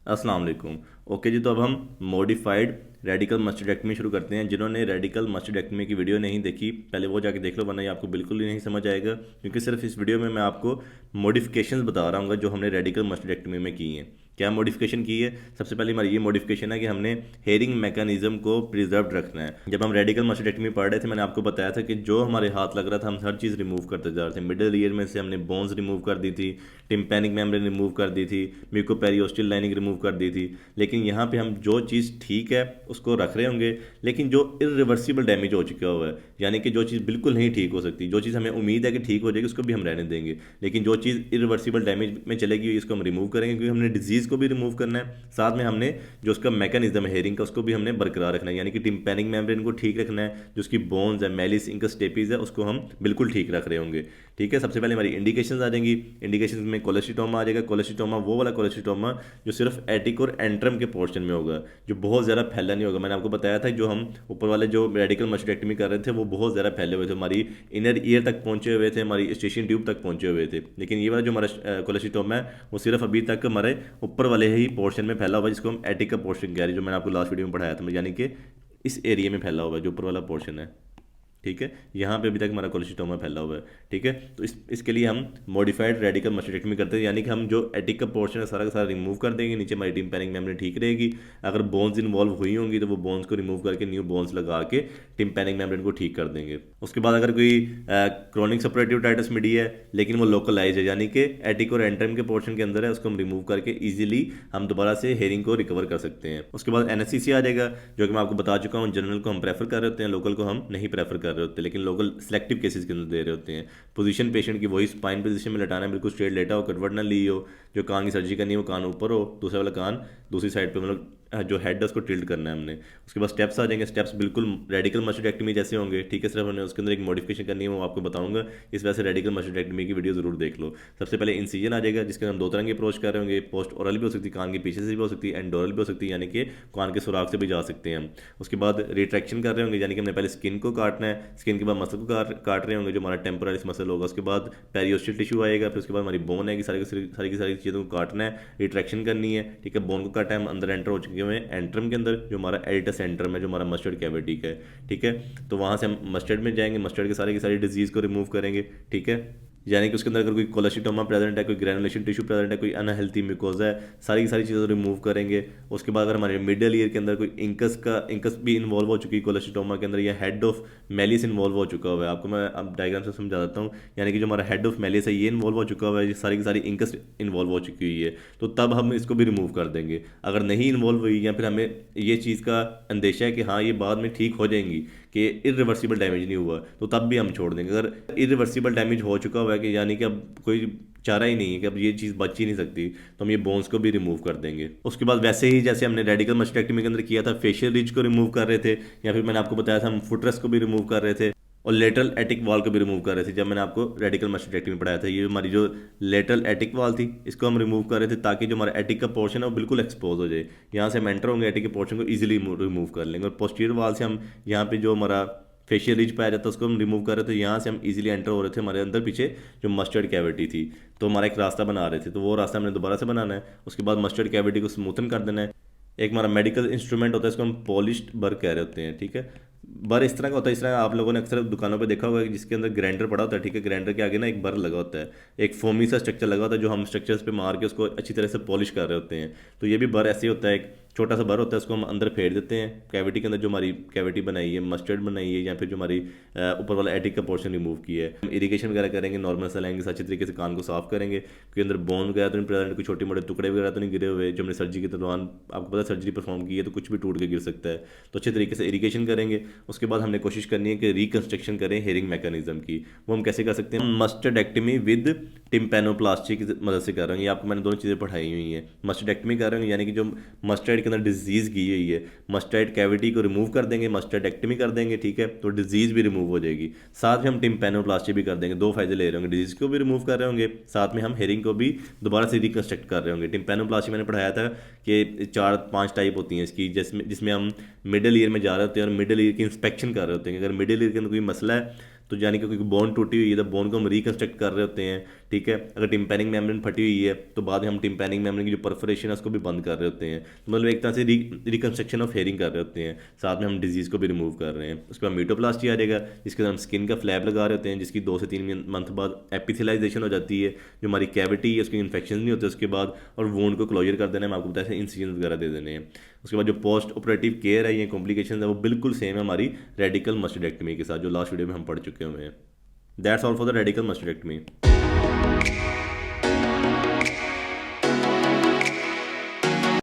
अस्सलाम वालेकुम। ओके जी, तो अब हम मॉडिफाइड रेडिकल मस्टेडेक्टमी शुरू करते हैं। जिन्होंने रेडिकल मस्टेडेक्टमी की वीडियो नहीं देखी पहले वो जाके देख लो, वरना ये आपको बिल्कुल ही नहीं समझ आएगा, क्योंकि सिर्फ इस वीडियो में मैं आपको मॉडिफिकेशंस बता रहा हूँ जो हमने रेडिकल मस्टेडेक्टमी में की हैं। क्या मॉडिफिकेशन की है? सबसे पहले हमारी ये मॉडिफिकेशन है कि हमने हेयरिंग मैकेनिज्म को प्रिजर्व रखना है। जब हम रेडिकल मस्टेडेक्टमी पढ़ रहे थे मैंने आपको बताया था कि जो हमारे हाथ लग रहा था हम हर चीज़ रिमूव करते जा रहे थे। मिडल ईयर में से हमने बोन्स रिमूव कर दी थी, टिम्पैनिक मेम्ब्रेन रिमूव कर दी थी, म्यूकोपेरियोस्टल लाइनिंग रिमूव कर दी थी। लेकिन यहाँ पे हम जो चीज़ ठीक है उसको रख रहे होंगे, लेकिन जो इरिवर्सिबल डैमेज हो चुका हुआ है, यानी कि जो चीज़ बिल्कुल नहीं ठीक हो सकती, जो चीज़ हमें उम्मीद है कि ठीक हो जाएगी उसको भी हम रहने देंगे, लेकिन जो चीज़ इरिवर्सिबल डैमेज में चलेगी इसको हम रिमूव करेंगे, क्योंकि हमने डिजीज़ को भी रिमूव करना है। साथ में हमने जो उसका मैकेनिज्म है हेयरिंग का उसको भी हमने बरकरार रखना है, यानी कि टिम्पैनिक मेम्ब्रेन को ठीक रखना है, जो उसकी बोन्स है, मेलिस इंकस स्टेपीज है, उसको हम बिल्कुल ठीक रख रहे होंगे। ठीक है, सबसे पहले हमारी इंडिकेशंस आ जाएंगी। इंडिकेशंस में कोलेस्टिटोमा आ जाएगा। कोलेस्टिटोमा वो वाला कोलेस्टिटोमा जो सिर्फ एटिक और एंट्रम के पोर्शन में होगा, जो बहुत ज़्यादा फैला नहीं होगा। मैंने आपको बताया था जो हम ऊपर वाले जो रेडिकल मस्टेक्टमी कर रहे थे वो बहुत ज़्यादा फैले हुए थे, हमारी इनर ईयर तक पहुंचे हुए थे, हमारी स्टेशन ट्यूब तक पहुंचे हुए थे। लेकिन ये वाला जो हमारा कोलेस्टिटोमा है वो सिर्फ अभी तक हमारे ऊपर वाले ही पोर्शन में फैला हुआ है, जिसको हम एटिक का पोर्शन कह रहे हैं, जो मैंने आपको लास्ट वीडियो में पढ़ाया था, यानी कि इस एरिया में फैला हुआ है जो ऊपर वाला पोर्शन है। ठीक है, यहाँ पे अभी तक हमारा कोलेस्टिटोमा फैला हुआ है। ठीक है, तो इसके लिए हम मॉडिफाइड रेडिकल मस्टेक्टमी करते हैं, यानी कि हम जो एटिक का पोर्शन है सारा का सारा रिमूव कर देंगे, नीचे हमारी टिम्पैनिक मेम्ब्रेन ठीक रहेगी। अगर बोन्स इन्वॉल्व हुई होंगी तो वो बोन्स को रिमूव करके न्यू बोन्स लगा के टिम्पैनिक मेम्ब्रेन को ठीक कर देंगे। उसके बाद अगर कोई क्रोनिक सपरेटिव टाइटस मिडी है लेकिन वो लोकलाइज है, यानी कि एटिक और एंट्रम के पोर्शन के अंदर है, उसको हम रिमूव करके ईजिली हम दोबारा से हेयरिंग को रिकवर कर सकते हैं। उसके बाद एनएससीसी आ जाएगा, जो कि मैं आपको बता चुका हूँ। जनरल को हम प्रेफर कर रहे होते हैं, लोकल को हम नहीं प्रेफर कर रहे होते, लेकिन लोकल सिलेक्टिव केसेस के अंदर दे रहे होते हैं। पोजीशन पेशेंट की वही स्पाइन पोजीशन में लेटाना है, बिल्कुल स्ट्रेट लेटा हो, कटवर्ट ना ली हो। जो कान की सर्जरी करनी है वो कान ऊपर हो, दूसरा वाला कान दूसरी साइड पे, मतलब जो हेड है उसको टिल्ट करना है हमने। उसके बाद स्टेप्स आ जाएंगे। स्टेप्स बिल्कुल रेडिकल मस्टेक्टमी जैसे होंगे। ठीक है, सिर्फ हमने उसके अंदर एक मॉडिफिकेशन करनी है, वो आपको बताऊंगा। इस वजह से रेडिकल मस्टेक्टमी की वीडियो जरूर देख लो। सबसे पहले इंसिजन आ जाएगा, जिसके हम दो तरह की अप्रोच कर रहे होंगे। पोस्ट ओरल भी हो सकती है, कान के पीछे से भी हो सकती है, एंडोरल भी हो सकती है, यानी कि कान के सुराख से भी जा सकते हैं हम। उसके बाद रिट्रैक्शन कर रहे होंगे, यानी कि हमने पहले स्किन को काटना है, स्किन के बाद मसल को काट रहे होंगे, जो हमारा टेम्पोरल मसल होगा। उसके बाद पेरियोस्टल टिश्यू आएगा, फिर उसके बाद हमारी बोन आएगी, सारी की सारी चीज़ों को काटना है, रिट्रैक्शन करनी है। ठीक है, बोन को काटा है, हम अंदर एंटर हो चुके हैं एंट्रम के अंदर, जो हमारा एडिटस एंट्रम है, जो हमारा मस्टर्ड कैविटी का है। ठीक है, तो वहाँ से हम मस्टर्ड में जाएंगे, मस्टर्ड के सारी की सारी डिजीज़ को रिमूव करेंगे। ठीक है, यानी कि उसके अंदर अगर कोई कोलेस्टिटोमा प्रेजेंट है, कोई ग्रेनुलेशन टिश्यू प्रेजेंट है, कोई अनहेल्थी म्यूकोजा है, सारी की सारी चीज़ें रिमूव करेंगे। उसके बाद अगर हमारे मिडल ईयर के अंदर कोई इंकस भी इन्वॉल्व हो चुकी है कोलेस्टिटोमा के अंदर, या हेड ऑफ मेलिस इन्वॉल्व हो चुका हुआ है, आपको मैं अब डायग्राम से समझा देता हूँ। यानी कि जो हमारा हेड ऑफ मेलिस है ये इन्वॉल्व हो चुका हुआ है, ये सारी की सारी इंकस इन्वॉल्व हो चुकी हुई है, तो तब हम इसको भी रिमूव कर देंगे। अगर नहीं इन्वॉल्व हुई या फिर हमें ये चीज़ का अंदेशा है कि हाँ ये बाद में ठीक हो जाएंगी, कि इरिवर्सिबल डैमेज नहीं हुआ, तो तब भी हम छोड़ देंगे। अगर इरिवर्सिबल डैमेज हो चुका हुआ है कि यानी कि अब कोई चारा ही नहीं है कि अब ये चीज़ बच ही नहीं सकती, तो हम ये बोन्स को भी रिमूव कर देंगे। उसके बाद वैसे ही जैसे हमने रेडिकल मस्टेक्टमी के अंदर किया था, फेशियल रिज को रिमूव कर रहे थे, या फिर मैंने आपको बताया था हम फुटरस को भी रिमूव कर रहे थे, और लेटरल एटिक वॉल को भी रिमूव कर रहे थे। जब मैंने आपको रेडिकल मस्टेक्टमी में पढ़ाया था, ये हमारी जो लेटरल एटिक वॉल थी इसको हम रिमूव कर रहे थे, ताकि जो हमारा एटिक का पोर्शन है वो बिल्कुल एक्सपोज हो जाए। यहाँ से हम एंटर होंगे, एटिक के पोर्शन को ईजिली रिमूव कर लेंगे। और पोस्टीरियर वॉल से हम यहाँ पे जो हमारा फेशियल रिज पाया जाता है उसको हम रिमूव कर रहे थे, यहाँ से हम इजीली एंटर हो रहे थे हमारे अंदर पीछे जो मस्टर्ड कैविटी थी, तो हमारा एक रास्ता बना रहे थे, तो वो रास्ता हमने दोबारा से बनाना है। उसके बाद मस्टर्ड कैविटी को स्मूथन कर देना है। एक हमारा मेडिकल इंस्ट्रूमेंट होता है, इसको हम पॉलिश्ड बर कह रहे होते हैं। ठीक है, बर इस तरह का होता है, इस तरह आप लोगों ने अक्सर दुकानों पे देखा होगा कि जिसके अंदर ग्राइंडर पड़ा होता है। ठीक है, ग्राइंडर के आगे ना एक बर लगा होता है, एक फोमी सा स्ट्रक्चर लगा होता है, जो हम स्ट्रक्चर्स पे मार के उसको अच्छी तरह से पॉलिश कर रहे होते हैं। तो ये भी बर ऐसे ही होता है, एक छोटा सा बर होता है, उसको हम अंदर फेर देते हैं कैविटी के अंदर, जो हमारी कैविटी बनाई है, मस्टर्ड बनाई है, या फिर जो हमारी ऊपर वाला एटिक का पोर्शन रिमूव किया है। हम इरिगेशन वगैरह करेंगे, नॉर्मल सा लेंगे, अच्छी तरीके से कान को साफ करेंगे, क्योंकि अंदर बोन वगैरह तो नहीं प्रेजेंट, कोई छोटे मोटे टुकड़े वगैरह तो नहीं गिरे हुए, जो हमने सर्जरी के दौरान आपको पता सर्जरी परफॉर्म की है तो कुछ भी टूट के गिर सकता है। तो अच्छे तरीके से इरिगेशन करेंगे। उसके बाद हमने कोशिश करनी है कि रिकंस्ट्रक्शन करें हेयरिंग मैकेनिज्म की। वो हम कैसे कर सकते हैं? मस्टर्डेक्टमी विद टिम्पैनोप्लास्टी की मदद से कर रहे हैं। ये आपको मैंने दोनों चीज़ें पढ़ाई हुई हैं। मस्टर्डेक्टमी कर रहे हैं, यानी कि जो मस्टर्ड के अंदर डिजीज़ की हुई है, मस्टर्ड कैविटी को रिमूव कर देंगे, मस्टर्डेक्टमी कर देंगे। ठीक है, तो डिजीज़ भी रिमूव हो जाएगी। साथ में हम टिम्पैनोप्लास्टी भी कर देंगे। दो फायदे ले रहे होंगे, डिजीज़ को भी रिमूव कर रहे होंगे, साथ में हम हेयरिंग को भी दोबारा से रिकंस्ट्रक्ट कर रहे होंगे। टिम्पैनोप्लास्टी मैंने पढ़ाया था कि 4-5 टाइप होती हैं इसकी, जिसमें हम मिडल ईयर में जा रहे होते हैं और मिडल ईयर की इंस्पेक्शन कर रहे होते हैं। अगर मिडल ईयर के अंदर कोई मसला है तो यानी कि कोई बोन टूटी हुई है तो बोन को हम रिकंस्ट्रक्ट कर रहे होते हैं। ठीक है। अगर टिम्पैनिक मेम्ब्रेन फटी हुई है तो बाद में हम टिम्पैनिक मेम्ब्रेन की जो परफोरेशन है उसको भी बंद कर रहे होते हैं, तो मतलब एक तरह से रिकन्स्ट्रक्शन ऑफ हेयरिंग कर रहे होते हैं, साथ में हम डिजीज़ को भी रिमूव कर रहे हैं। उसके बाद मीटोप्लास्टी आ जाएगा, जिसके बाद हम स्किन का फ्लैप लगा रहे होते हैं, जिसकी 2 से 3 मंथ बाद एपिथेलाइजेशन हो जाती है, जो हमारी कैविटी है उसकी इन्फेक्शन नहीं होते उसके बाद, और वोंड को क्लोजर कर देना है, मैं आपको बताया इंसिजन वगैरह दे देने हैं। उसके बाद जो पोस्ट ऑपरेटिव केयर है, ये कॉम्प्लिकेशन है, वो बिल्कुल सेम है हमारी रेडिकल मस्टेडेक्टमी के साथ, जो लास्ट वीडियो में हम पढ़ चुके हुए हैं। That's all for the radical मस्टेडेक्टमी।